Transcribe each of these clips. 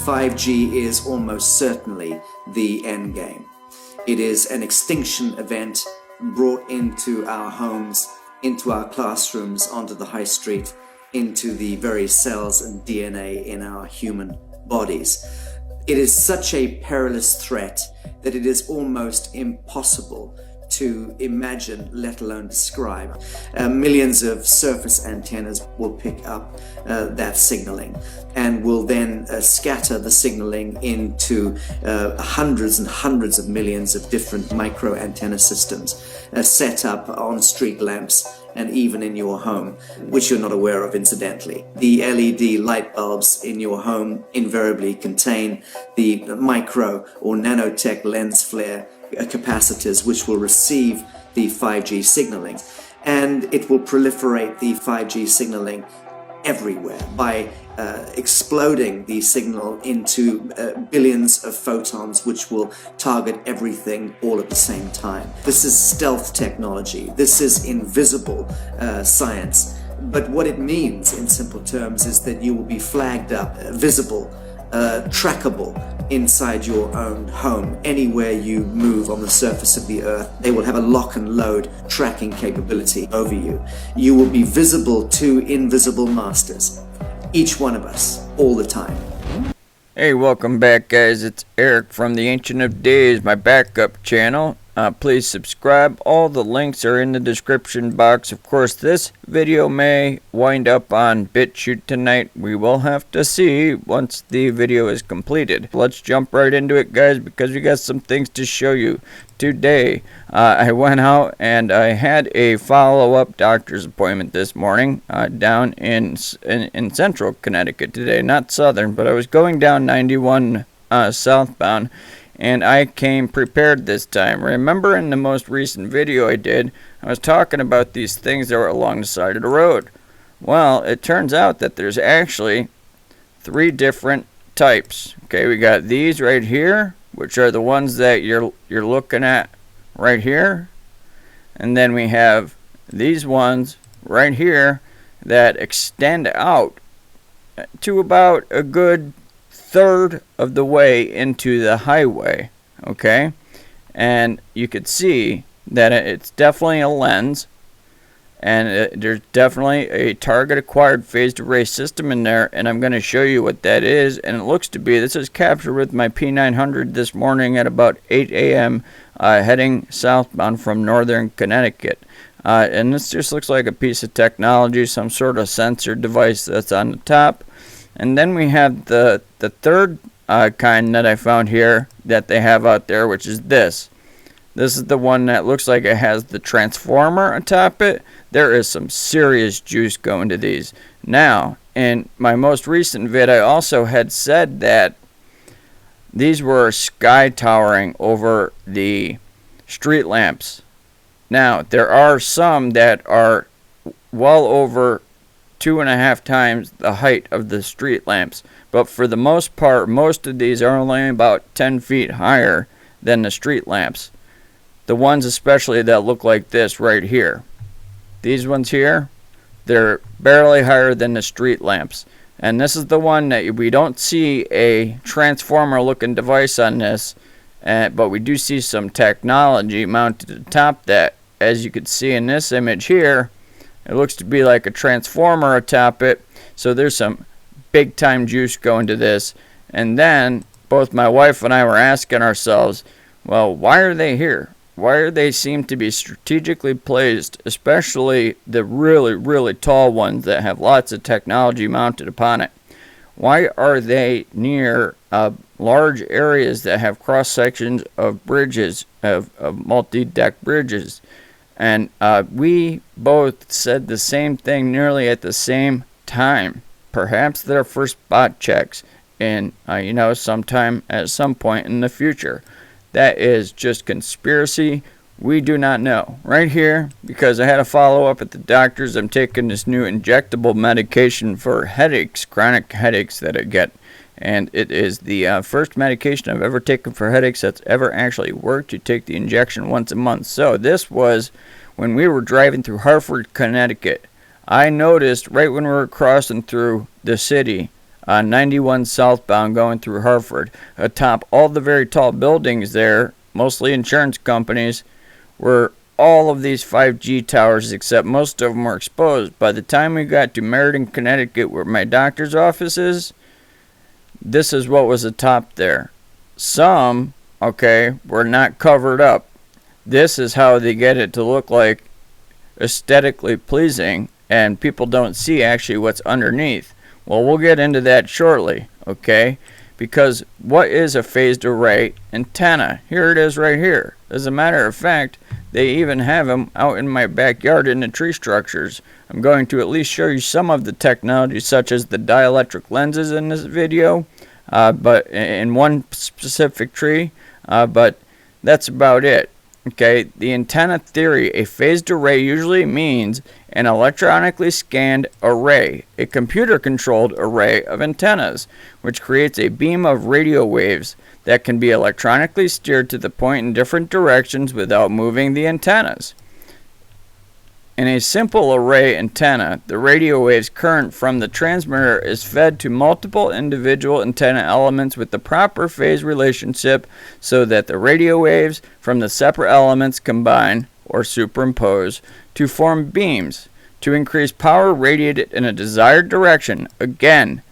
5G is almost certainly the end game. It is an extinction event brought into our homes, into our classrooms, onto the high street, into the very cells and DNA in our human bodies. It is such a perilous threat that it is almost impossible to imagine, let alone describe. Millions of surface antennas will pick up that signaling and will then scatter the signaling into hundreds and hundreds of millions of different micro antenna systems set up on street lamps and even in your home, which you're not aware of incidentally. The LED light bulbs in your home invariably contain the micro or nanotech lens flare capacitors which will receive the 5G signaling, and it will proliferate the 5G signaling everywhere by exploding the signal into billions of photons which will target everything all at the same time. This is stealth technology. This is invisible science. But what it means in simple terms is that you will be flagged up, visible, trackable inside your own home. Anywhere you move on the surface of the earth, they will have a lock and load tracking capability over you. You will be visible to invisible masters, each one of us, all the time. Hey, welcome back, guys. It's Eric from the Ancient of Days, my backup channel. Please subscribe. All the links are in the description box. Of course, this video may wind up on BitChute tonight. We will have to see once the video is completed. Let's jump right into it, guys, because we got some things to show you today. I went out and I had a follow-up doctor's appointment this morning down in central Connecticut today, not southern, but I was going down 91 southbound. And I came prepared this time. Remember in the most recent video I did, I was talking about these things that were along the side of the road. Well, it turns out that there's actually 3 different types. Okay, we got these right here, which are the ones that you're looking at right here. And then we have these ones right here that extend out to about a good third of the way into the highway. Okay, and you could see that it's definitely a lens, and there's definitely a target acquired phased array system in there, and I'm going to show you what that is. And it looks to be, this is captured with my P900 this morning at about 8 a.m. Heading southbound from northern Connecticut. And this just looks like a piece of technology, some sort of sensor device that's on the top. And then we have the third kind that I found here that they have out there, which is this. This is the one that looks like it has the transformer atop it. There is some serious juice going to these. Now, in my most recent vid, I also had said that these were sky towering over the street lamps. Now, there are some that are well over 2.5 times the height of the street lamps, but for the most part, most of these are only about 10 feet higher than the street lamps. The ones especially that look like this right here, these ones here, they're barely higher than the street lamps. And this is the one that we don't see a transformer looking device on this, but we do see some technology mounted atop that. As you can see in this image here, it looks to be like a transformer atop it. So there's some big time juice going to this. And then both my wife and I were asking ourselves, well, why are they here? Why do they seem to be strategically placed, especially the really, really tall ones that have lots of technology mounted upon it? Why are they near large areas that have cross sections of bridges, of multi-deck bridges? And we both said the same thing nearly at the same time. Perhaps they're for spot checks in, sometime at some point in the future. That is just conspiracy. We do not know. Right here, because I had a follow-up at the doctor's, I'm taking this new injectable medication for headaches, chronic headaches that I get. And it is the first medication I've ever taken for headaches that's ever actually worked. You take the injection once a month. So this was when we were driving through Hartford, Connecticut. I noticed right when we were crossing through the city, 91 southbound going through Hartford. Atop all the very tall buildings there, mostly insurance companies, were all of these 5G towers, except most of them were exposed. By the time we got to Meriden, Connecticut, where my doctor's office is, this is what was atop there. Some, okay, were not covered up. This is how they get it to look like aesthetically pleasing, and people don't see actually what's underneath. Well, we'll get into that shortly, okay? Because what is a phased array antenna? Here it is right here. As a matter of fact, they even have them out in my backyard in the tree structures. I'm going to at least show you some of the technology, such as the dielectric lenses in this video, but in one specific tree, but that's about it. Okay, the antenna theory, a phased array usually means an electronically scanned array, a computer-controlled array of antennas, which creates a beam of radio waves that can be electronically steered to the point in different directions without moving the antennas. In a simple array antenna, the radio waves current from the transmitter is fed to multiple individual antenna elements with the proper phase relationship so that the radio waves from the separate elements combine or superimpose to form beams to increase power radiated in a desired direction. Again,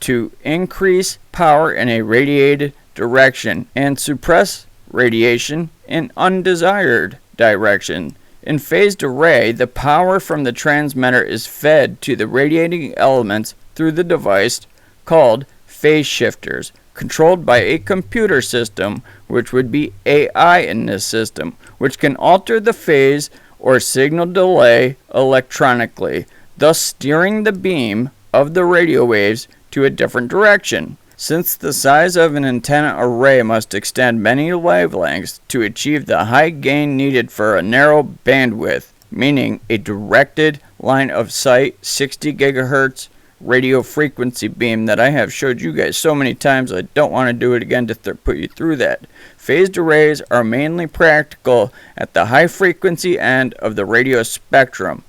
to increase power in a radiated direction and suppress radiation in undesired direction. In phased array, the power from the transmitter is fed to the radiating elements through the device called phase shifters, controlled by a computer system, which would be AI in this system, which can alter the phase or signal delay electronically, thus steering the beam of the radio waves to a different direction. Since the size of an antenna array must extend many wavelengths to achieve the high gain needed for a narrow bandwidth, meaning a directed line of sight 60 gigahertz radio frequency beam that I have showed you guys so many times I don't want to do it again to put you through that. Phased arrays are mainly practical at the high frequency end of the radio spectrum,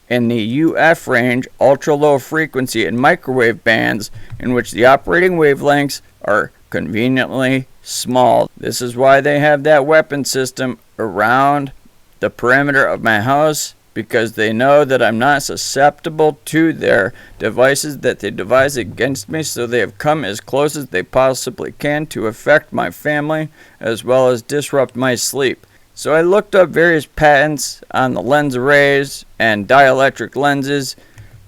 in the UF range, ultra-low frequency and microwave bands, in which the operating wavelengths are conveniently small. This is why they have that weapon system around the perimeter of my house, because they know that I'm not susceptible to their devices that they devise against me, so they have come as close as they possibly can to affect my family as well as disrupt my sleep. So I looked up various patents on the lens arrays and dielectric lenses.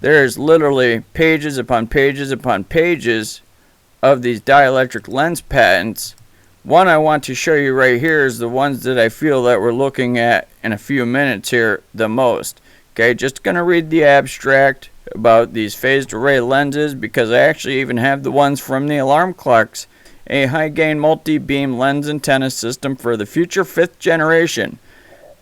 There's literally pages upon pages upon pages of these dielectric lens patents. One I want to show you right here is the ones that I feel that we're looking at in a few minutes here the most. Okay, just going to read the abstract about these phased array lenses, because I actually even have the ones from the alarm clocks. A high-gain multi-beam lens antenna system for the future 5th generation.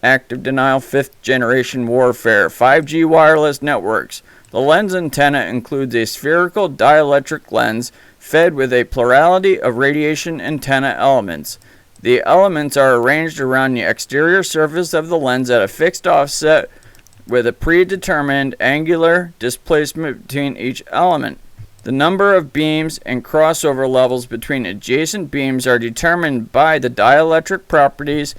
Active denial 5th generation warfare. 5G wireless networks. The lens antenna includes a spherical dielectric lens fed with a plurality of radiation antenna elements. The elements are arranged around the exterior surface of the lens at a fixed offset with a predetermined angular displacement between each element. The number of beams and crossover levels between adjacent beams are determined by the dielectric properties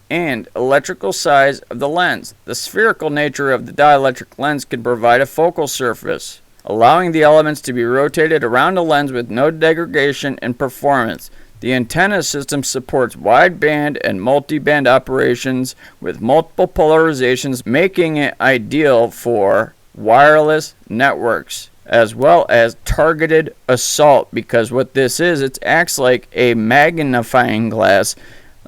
and electrical size of the lens. The spherical nature of the dielectric lens can provide a focal surface, allowing the elements to be rotated around the lens with no degradation in performance. The antenna system supports wideband and multiband operations with multiple polarizations, making it ideal for wireless networks, as well as targeted assault, because what this is, it acts like a magnifying glass,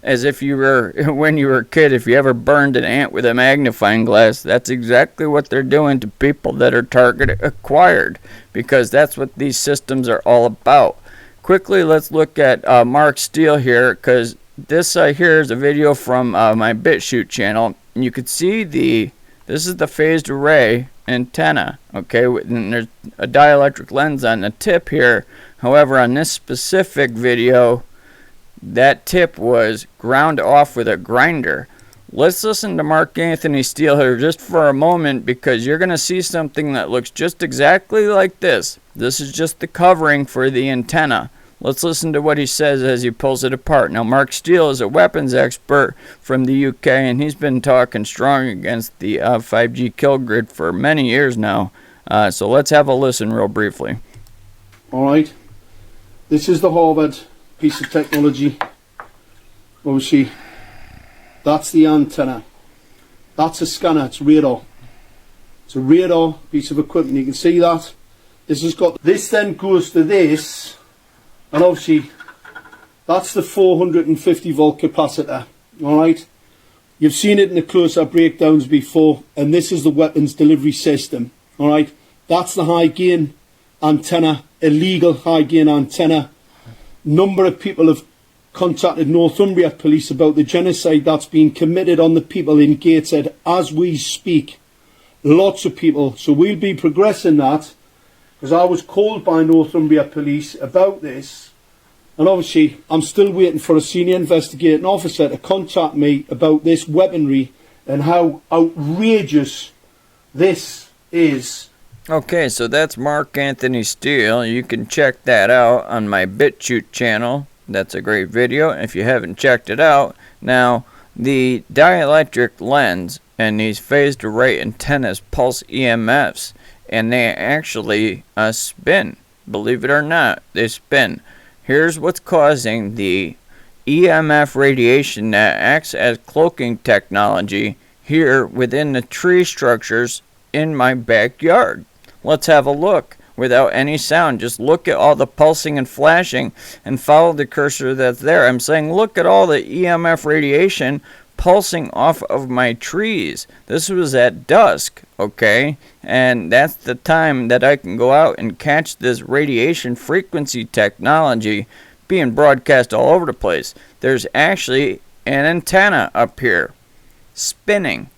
as if you were, when you were a kid, if you ever burned an ant with a magnifying glass, that's exactly what they're doing to people that are target acquired, because that's what these systems are all about. Quickly, let's look at Mark Steele here, because this here is a video from my BitChute channel, and you can see this is the phased array antenna, okay, and there's a dielectric lens on the tip here. However, on this specific video, that tip was ground off with a grinder. Let's listen to Mark Anthony Steele here just for a moment, because you're going to see something that looks just exactly like this. This is just the covering for the antenna. Let's listen to what he says as he pulls it apart. Now, Mark Steele is a weapons expert from the UK, and he's been talking strong against the 5G kill grid for many years now. So let's have a listen real briefly. Alright, this is the Harvard piece of technology. Obviously, that's the antenna. That's a scanner, it's radar. It's a radar piece of equipment, you can see that. This then goes to this, and obviously that's the 450 volt capacitor. Alright, you've seen it in the close-up breakdowns before, and this is the weapons delivery system. Alright, that's the high gain antenna, illegal high gain antenna. Number of people have contacted Northumbria police about the genocide that's been committed on the people in Gateshead as we speak. Lots of people. So we'll be progressing that, because I was called by Northumbria police about this, and obviously I'm still waiting for a senior investigating officer to contact me about this weaponry and how outrageous this is. Okay, so that's Mark Anthony Steele. You can check that out on my BitChute channel. That's a great video if you haven't checked it out. Now, the dielectric lens and these phased array antennas pulse EMFs, and they actually spin. Believe it or not, they spin. Here's what's causing the EMF radiation that acts as cloaking technology here within the tree structures in my backyard. Let's have a look without any sound. Just look at all the pulsing and flashing and follow the cursor that's there. I'm saying look at all the EMF radiation pulsing off of my trees. This was at dusk, okay? And that's the time that I can go out and catch this radiation frequency technology being broadcast all over the place. There's actually an antenna up here spinning,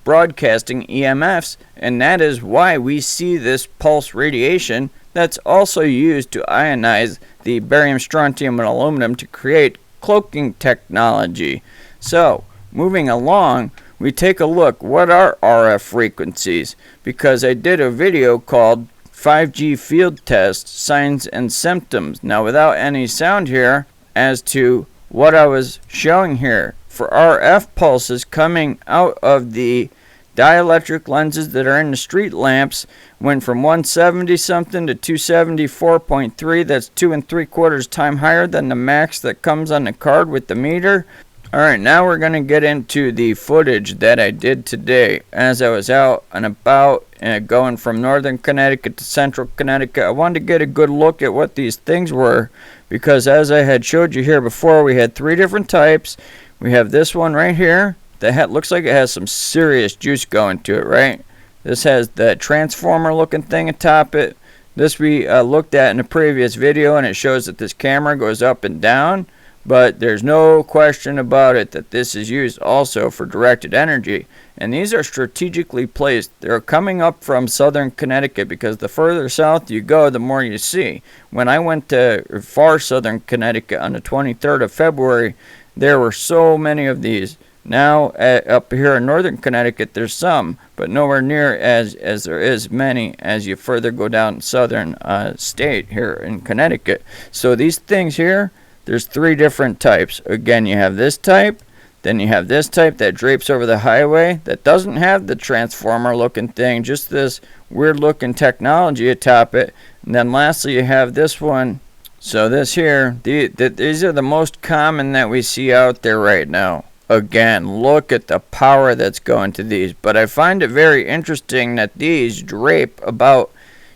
broadcasting EMFs, and that is why we see this pulse radiation that's also used to ionize the barium, strontium, and aluminum to create cloaking technology. So, moving along, we take a look. What are RF frequencies? Because I did a video called 5G Field Test Signs and Symptoms. Now, without any sound here as to what I was showing here. For RF pulses coming out of the dielectric lenses that are in the street lamps went from 170 something to 274.3. That's 2 3/4 times higher than the max that comes on the card with the meter. Alright, now we're going to get into the footage that I did today as I was out and about going from northern Connecticut to central Connecticut. I wanted to get a good look at what these things were, because as I had showed you here before, we had 3 different types. We have this one right here that looks like it has some serious juice going to it, right? This has the transformer looking thing atop it. This we looked at in a previous video, and it shows that this camera goes up and down, but there's no question about it that this is used also for directed energy. And these are strategically placed. They're coming up from southern Connecticut, because the further south you go, the more you see. When I went to far southern Connecticut on the 23rd of February, there were so many of these. Now up here in northern Connecticut there's some, but nowhere near as there is many as you further go down southern state here in Connecticut. So these things here, there's 3 different types. Again, you have this type, then you have this type that drapes over the highway that doesn't have the transformer looking thing, just this weird looking technology atop it. And then lastly you have this one. So this here, these are the most common that we see out there right now. Again, look at the power that's going to these. But I find it very interesting that these drape about,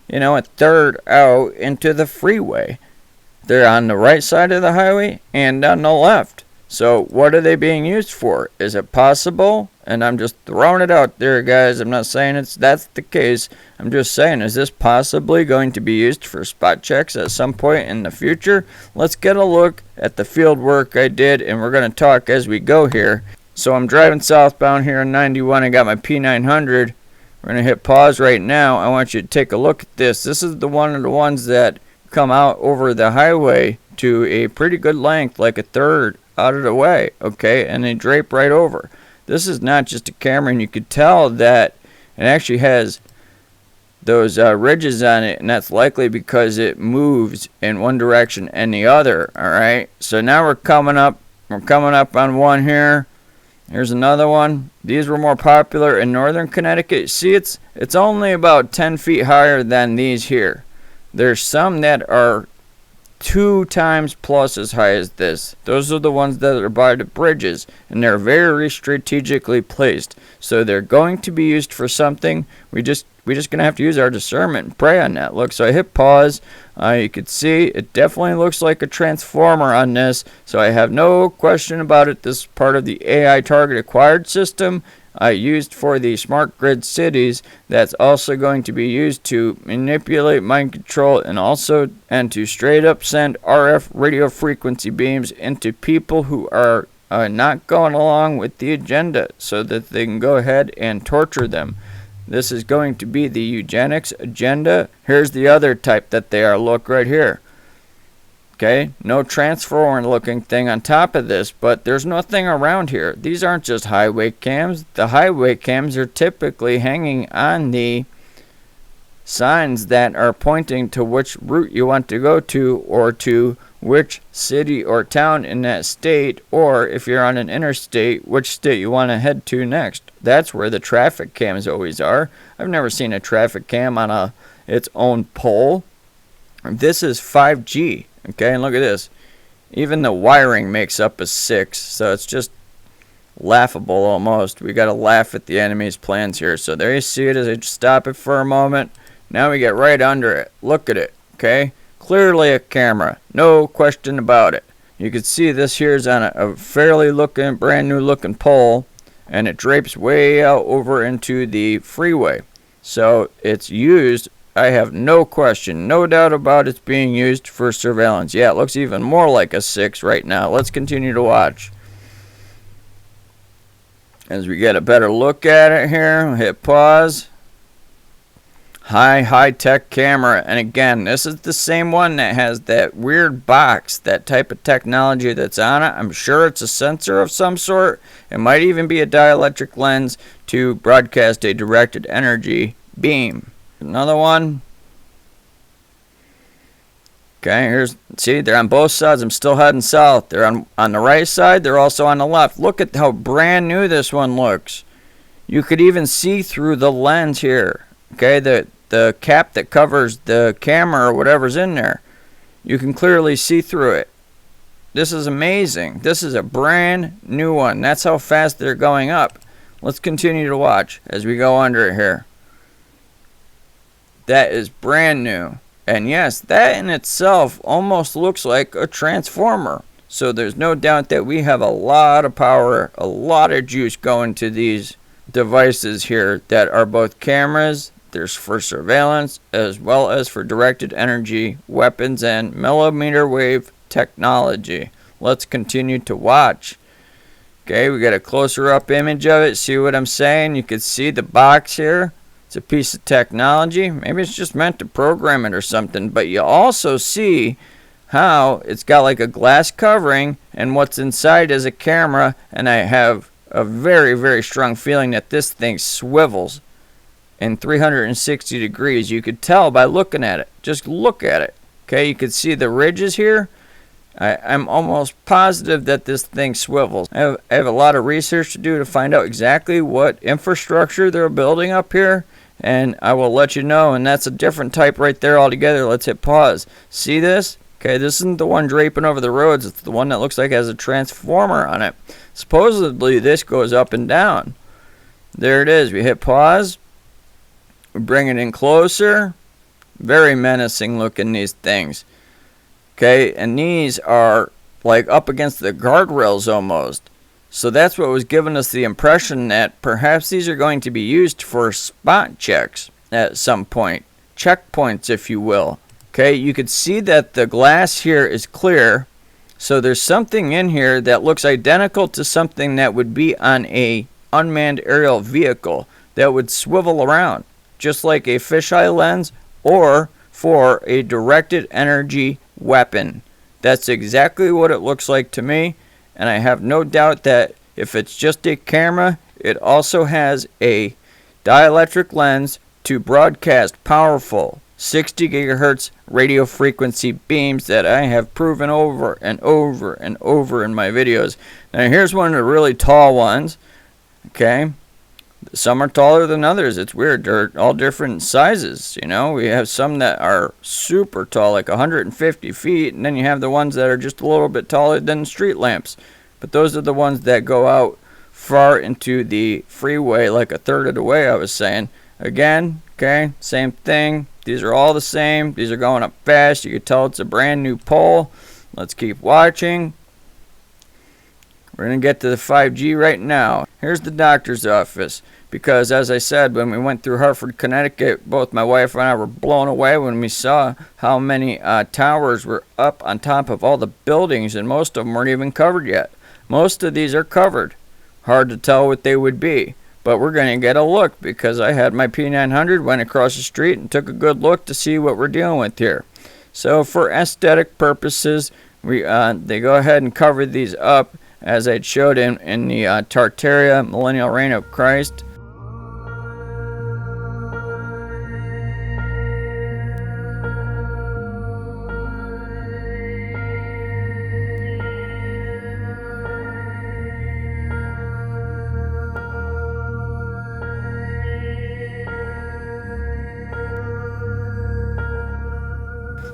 a 1/3 out into the freeway. They're on the right side of the highway and on the left. So what are they being used for? Is it possible? And I'm just throwing it out there, guys. I'm not saying that's the case. I'm just saying, is this possibly going to be used for spot checks at some point in the future? Let's get a look at the field work I did, and we're going to talk as we go here. So I'm driving southbound here on 91. I got my P900. We're going to hit pause right now. I want you to take a look at this. This is one of the ones that come out over the highway to a pretty good length, like 1/3 out of the way, okay, and they drape right over. This is not just a camera, and you could tell that it actually has those ridges on it, and that's likely because it moves in one direction and the other. Alright, so now we're coming up on one here. Here's another one. These were more popular in northern Connecticut. See, it's only about 10 feet higher than these here. There's some that are 2 times plus as high as this. Those are the ones that are by the bridges, and they're very strategically placed. So they're going to be used for something. We're just gonna have to use our discernment and pray on that. Look, so I hit pause. You could see it definitely looks like a transformer on this, so I have no question about it. This is part of the AI target acquired system used for the smart grid cities. That's also going to be used to manipulate mind control and to straight up send RF radio frequency beams into people who are not going along with the agenda, so that they can go ahead and torture them. This is going to be the eugenics agenda. Here's the other type that they are. Look right here. Okay, no transformer looking thing on top of this, but there's nothing around here. These aren't just highway cams. The highway cams are typically hanging on the signs that are pointing to which route you want to go to, or to which city or town in that state, or if you're on an interstate, which state you want to head to next. That's where the traffic cams always are. I've never seen a traffic cam on its own pole. This is 5G. Okay, and look at this. Even the wiring makes up a 6, so it's just laughable almost. We got to laugh at the enemy's plans here. So there you see it as I just stop it for a moment. Now we get right under it. Look at it. Okay, clearly a camera, no question about it. You can see this here is on a fairly brand new looking pole, and it drapes way out over into the freeway. So it's used, I have no question, no doubt about it's being used for surveillance. Yeah, it looks even more like a 6 right now. Let's continue to watch as we get a better look at it here. Hit pause. High-tech camera, and again, this is the same one that has that weird box, that type of technology that's on it. I'm sure it's a sensor of some sort. It might even be a dielectric lens to broadcast a directed energy beam. Another one. Okay, see, they're on both sides. I'm still heading south. They're on the right side. They're also on the left. Look at how brand new this one looks. You could even see through the lens here. Okay, the cap that covers the camera or whatever's in there, you can clearly see through it. This is amazing. This is a brand new one. That's how fast they're going up. Let's continue to watch as we go under it here. That is brand new. And yes, that in itself almost looks like a transformer. So there's no doubt that we have a lot of power, a lot of juice going to these devices here that are both cameras. There's for surveillance as well as for directed energy weapons and millimeter wave technology. Let's continue to watch. Okay, we got a closer up image of it. See what I'm saying? You can see the box here. It's a piece of technology. Maybe it's just meant to program it or something, but you also see how it's got like a glass covering, and what's inside is a camera, and I have a very, very strong feeling that this thing swivels in 360 degrees. You could tell by looking at it. Just look at it. Okay, you can see the ridges here. I'm almost positive that this thing swivels. I have a lot of research to do to find out exactly what infrastructure they're building up here, and I will let you know. And that's a different type right there altogether. Let's hit pause. See this? Okay, this isn't the one draping over the roads. It's the one that looks like it has a transformer on it. Supposedly this goes up and down. There it is. We hit pause. We bring it in closer. Very menacing looking, these things. Okay, and these are like up against the guardrails almost. So that's what was giving us the impression that perhaps these are going to be used for spot checks at some point. Checkpoints, if you will. Okay, you could see that the glass here is clear. So there's something in here that looks identical to something that would be on a unmanned aerial vehicle that would swivel around, just like a fisheye lens or for a directed energy weapon. That's exactly what it looks like to me, and I have no doubt that If it's just a camera, it also has a dielectric lens to broadcast powerful 60 gigahertz radio frequency beams that I have proven over and over and over in my videos. Now here's one of the really tall ones. Okay, some are taller than others. It's weird. They're all different sizes. You know, we have some that are super tall, like 150 feet, and then you have the ones that are just a little bit taller than street lamps. But those are the ones that go out far into the freeway, like a third of the way, I was saying. Again, okay, same thing. These are all the same. These are going up fast. You can tell it's a brand new pole. Let's keep watching. We're going to get to the 5G right now. Here's the doctor's office. Because as I said, when we went through Hartford, Connecticut, both my wife and I were blown away when we saw how many towers were up on top of all the buildings, and most of them weren't even covered yet. Most of these are covered. Hard to tell what they would be. But we're going to get a look because I had my P900, went across the street and took a good look to see what we're dealing with here. So for aesthetic purposes, they go ahead and cover these up as I showed in the Tartaria Millennial Reign of Christ.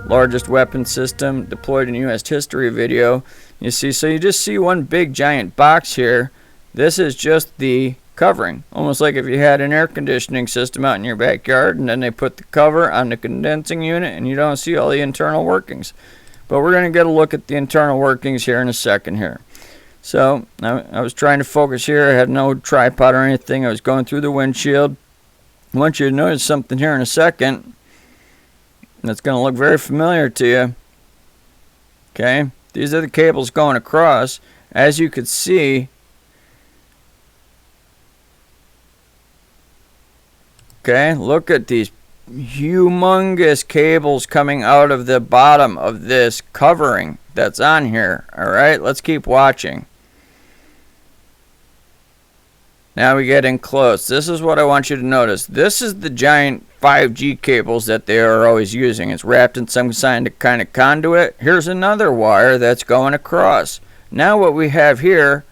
Largest weapon system deployed in U.S. history video. You see, so you just see one big giant box here. This is just the covering, almost like if you had an air conditioning system out in your backyard and then they put the cover on the condensing unit and you don't see all the internal workings. But we're going to get a look at the internal workings here in a second here. So I was trying to focus here. I had no tripod or anything. I was going through the windshield. I want you to notice something here in a second. That's going to look very familiar to you. Okay, these are the cables going across. As you could see, okay, look at these humongous cables coming out of the bottom of this covering that's on here. Alright, let's keep watching. Now we get in close. This is what I want you to notice. This is the giant 5G cables that they are always using. It's wrapped in some kind of conduit. Here's another wire that's going across. Now what we have here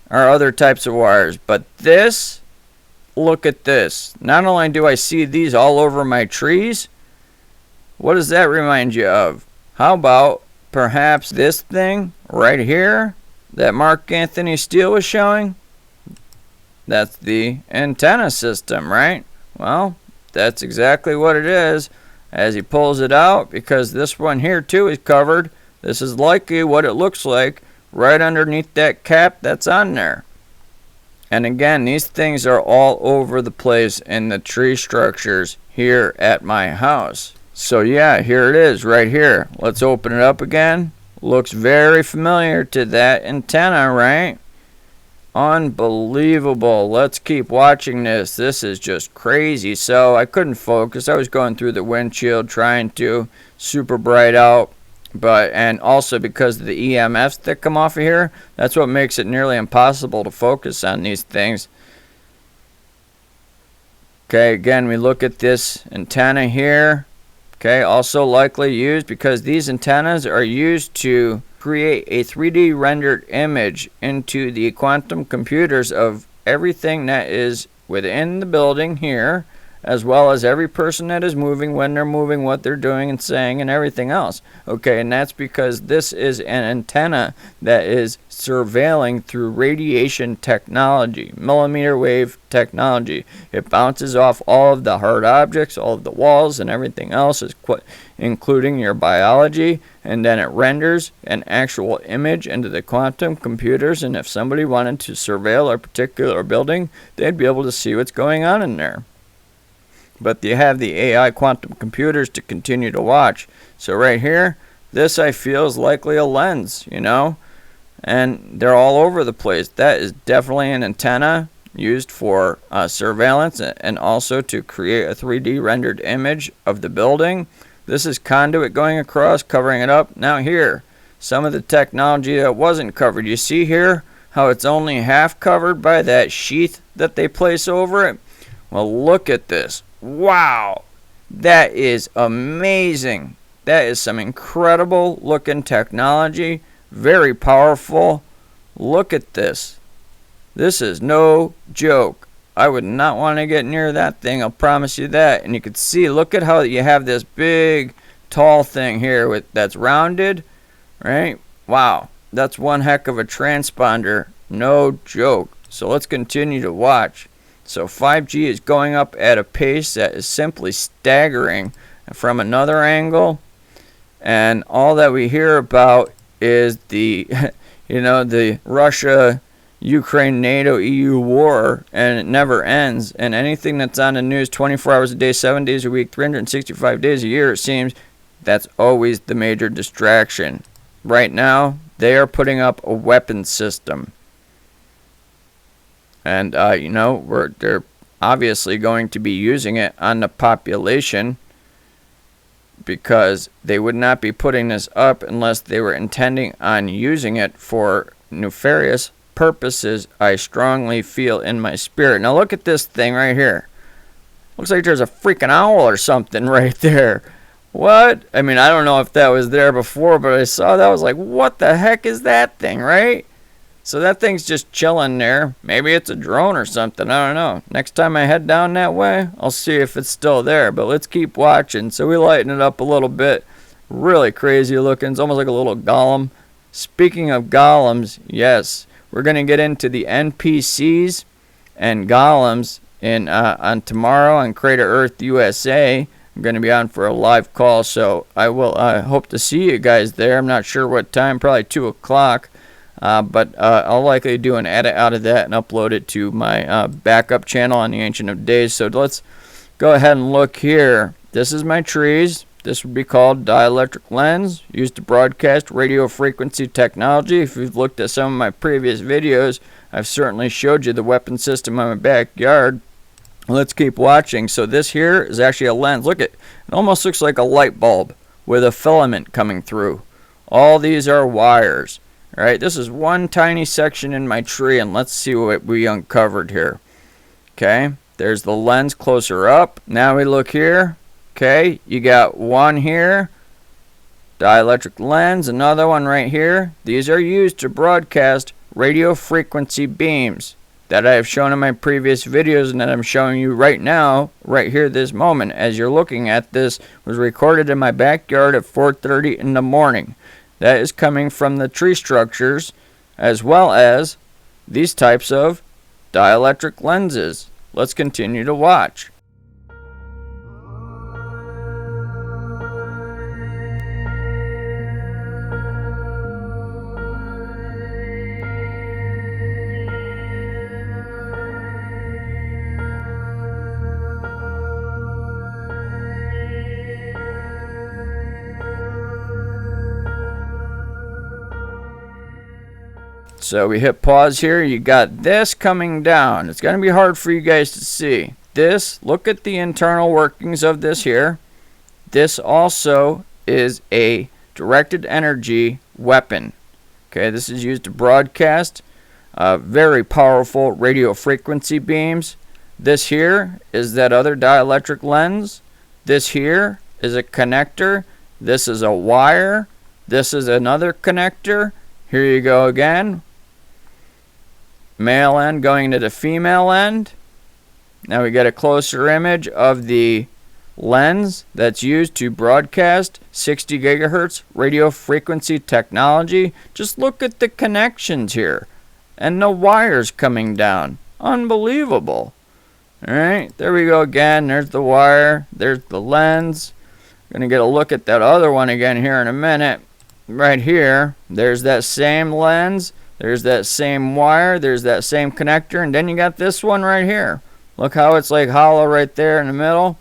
are other types of wires. But this, look at this. Not only do I see these all over my trees, what does that remind you of? How about perhaps this thing right here that Mark Anthony Steele was showing? That's the antenna system, right? Well, that's exactly what it is as he pulls it out, because this one here too is covered. This is likely what it looks like right underneath that cap that's on there. And again, these things are all over the place in the tree structures here at my house. So yeah, here it is right here. Let's open it up again. Looks very familiar to that antenna, right? Unbelievable. Let's keep watching this. This is just crazy. So I couldn't focus. I was going through the windshield trying to super bright out. And also because of the EMFs that come off of here, that's what makes it nearly impossible to focus on these things. Okay, again, we look at this antenna here. Okay, also likely used because these antennas are used to create a 3D rendered image into the quantum computers of everything that is within the building here, as well as every person that is moving, when they're moving, what they're doing and saying, and everything else. Okay, and that's because this is an antenna that is surveilling through radiation technology, millimeter wave technology. It bounces off all of the hard objects, all of the walls and everything else, including your biology, and then it renders an actual image into the quantum computers, and if somebody wanted to surveil a particular building, they'd be able to see what's going on in there. But you have the AI quantum computers to continue to watch. So right here, this I feel is likely a lens, you know, and they're all over the place. That is definitely an antenna used for surveillance and also to create a 3D rendered image of the building. This is conduit going across, covering it up. Now here, some of the technology that wasn't covered. You see here how it's only half covered by that sheath that they place over it? Well, look at this. Wow, that is amazing. That is some incredible looking technology. Very powerful. Look at this. This is no joke. I would not want to get near that thing, I'll promise you that. And you can see, look at how you have this big tall thing here with that's rounded, right? Wow, that's one heck of a transponder, no joke. So let's continue to watch. So 5G is going up at a pace that is simply staggering. From another angle, and all that we hear about is the the Russia Ukraine NATO EU war, and it never ends. And anything that's on the news 24 hours a day, 7 days a week, 365 days a year, it seems, that's always the major distraction. Right now, they are putting up a weapons system. And, they're obviously going to be using it on the population, because they would not be putting this up unless they were intending on using it for nefarious purposes, I strongly feel in my spirit. Now look at this thing right here. Looks like there's a freaking owl or something right there. What? I mean, I don't know if that was there before, but I saw that. I was like, what the heck is that thing, right? So that thing's just chilling there. Maybe it's a drone or something. I don't know. Next time I head down that way, I'll see if it's still there. But let's keep watching. So we lighten it up a little bit. Really crazy looking. It's almost like a little golem. Speaking of golems, yes, we're going to get into the NPCs and golems on tomorrow on Crater Earth USA. I'm going to be on for a live call, so I hope to see you guys there. I'm not sure what time, probably 2 o'clock. But I'll likely do an edit out of that and upload it to my backup channel on the Ancient of Days. So let's go ahead and look here. This is my trees. This would be called dielectric lens, used to broadcast radio frequency technology. If you've looked at some of my previous videos, I've certainly showed you the weapon system in my backyard. Let's keep watching. So this here is actually a lens. Look at it. It almost looks like a light bulb with a filament coming through. All these are wires. Alright, this is one tiny section in my tree, and let's see what we uncovered here. Okay, there's the lens closer up. Now we look here. Okay, you got one here, dielectric lens, another one right here. These are used to broadcast radio frequency beams that I have shown in my previous videos, and that I'm showing you right now, right here this moment. As you're looking at this, was recorded in my backyard at 4:30 in the morning. That is coming from the tree structures, as well as these types of dielectric lenses. Let's continue to watch. So we hit pause here. You got this coming down. It's going to be hard for you guys to see. This, look at the internal workings of this here. This also is a directed energy weapon. Okay, this is used to broadcast very powerful radio frequency beams. This here is that other dielectric lens. This here is a connector. This is a wire. This is another connector. Here you go again. Male end going into the female end. Now we get a closer image of the lens that's used to broadcast 60 gigahertz radio frequency technology. Just look at the connections here and the wires coming down. Unbelievable. Alright, there we go again. There's the wire. There's the lens. Gonna get a look at that other one again here in a minute. Right here, there's that same lens. There's that same wire, there's that same connector, and then you got this one right here. Look how it's like hollow right there in the middle.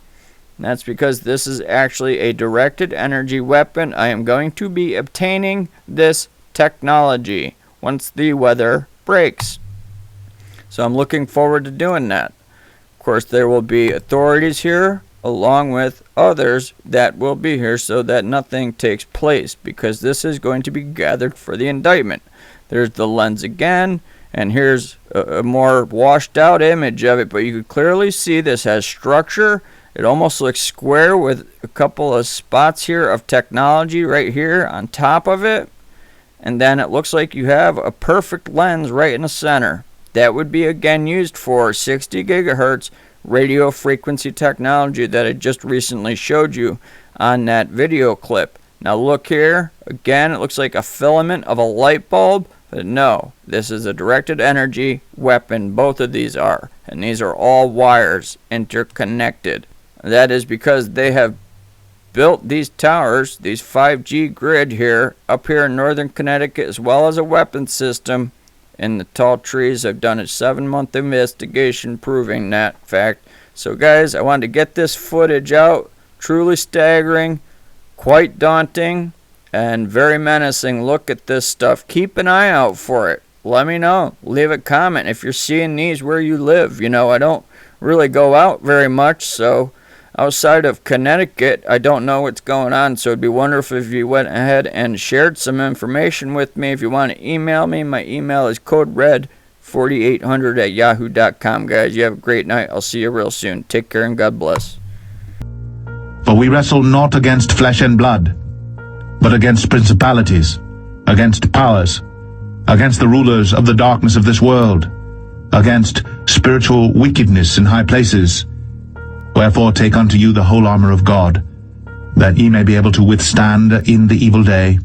That's because this is actually a directed energy weapon. I am going to be obtaining this technology once the weather breaks. So I'm looking forward to doing that. Of course, there will be authorities here along with others that will be here so that nothing takes place, because this is going to be gathered for the indictment. There's the lens again, And here's a more washed out image of it, but you could clearly see this has structure. It almost looks square with a couple of spots here of technology right here on top of it. And then it looks like you have a perfect lens right in the center. That would be again used for 60 gigahertz radio frequency technology that I just recently showed you on that video clip. Now look here, again it looks like a filament of a light bulb, but no, this is a directed energy weapon. Both of these are, and these are all wires interconnected. That is because they have built these towers, these 5G grid here, up here in northern Connecticut, as well as a weapon system in the tall trees. I've done a 7-month investigation proving that fact. So guys, I wanted to get this footage out. Truly staggering, quite daunting, and very menacing. Look at this stuff. Keep an eye out for it. Let me know. Leave a comment if you're seeing these where you live. You know, I don't really go out very much, so outside of Connecticut, I don't know what's going on, so it'd be wonderful if you went ahead and shared some information with me. If you want to email me, my email is codered4800@yahoo.com. Guys, you have a great night. I'll see you real soon. Take care and God bless. For we wrestle not against flesh and blood, but against principalities, against powers, against the rulers of the darkness of this world, against spiritual wickedness in high places. Wherefore take unto you the whole armor of God, that ye may be able to withstand in the evil day,